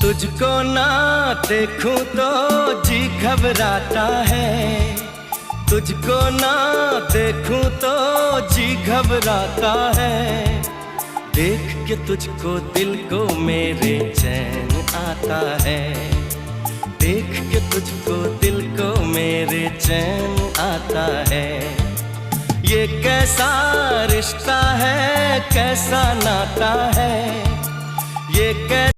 तुझको ना देखूं तो जी घबराता है, तुझको ना देखूं तो जी घबराता है। देख के तुझको दिल को मेरे चैन आता है, देख के तुझको दिल को मेरे चैन आता है। ये कैसा रिश्ता है, कैसा नाता है, ये कैसा